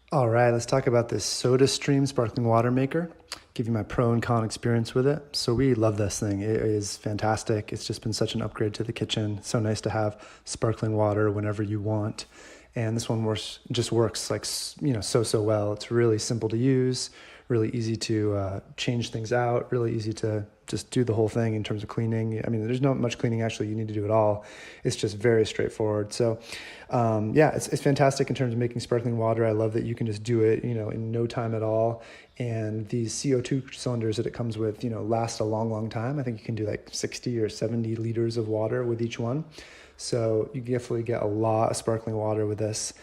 All right, let's talk about this SodaStream sparkling water maker. Give you my pro and con experience with it. So we love this thing. It is fantastic. It's just been such an upgrade to the kitchen. So nice to have sparkling water whenever you want. And this one just works like, so well. It's really simple to use, really easy to change things out, really easy to just do the whole thing in terms of cleaning. I mean, there's not much cleaning actually you need to do at all. It's just very straightforward. So yeah, it's fantastic in terms of making sparkling water. I love that you can just do it, in no time at all. And these CO2 cylinders that it comes with, last a long, long time. I think you can do like 60 or 70 liters of water with each one. So you definitely get a lot of sparkling water with this,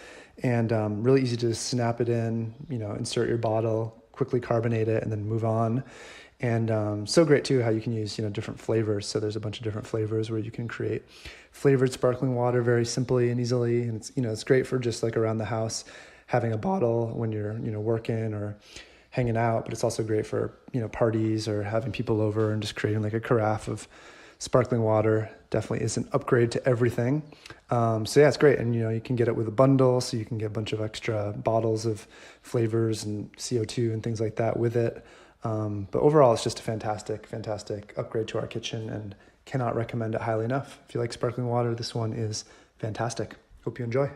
and really easy to snap it in, insert your bottle, quickly carbonate it, and then move on. And so great too how you can use different flavors. So there's a bunch of different flavors where you can create flavored sparkling water very simply and easily. And it's great for just like around the house, having a bottle when you're working or hanging out. But it's also great for parties or having people over and just creating like a carafe of sparkling water. Definitely is an upgrade to everything. So yeah, it's great. And you can get it with a bundle, so you can get a bunch of extra bottles of flavors and CO2 and things like that with it. But overall, it's just a fantastic, fantastic upgrade to our kitchen, and cannot recommend it highly enough. If you like sparkling water, this one is fantastic. Hope you enjoy.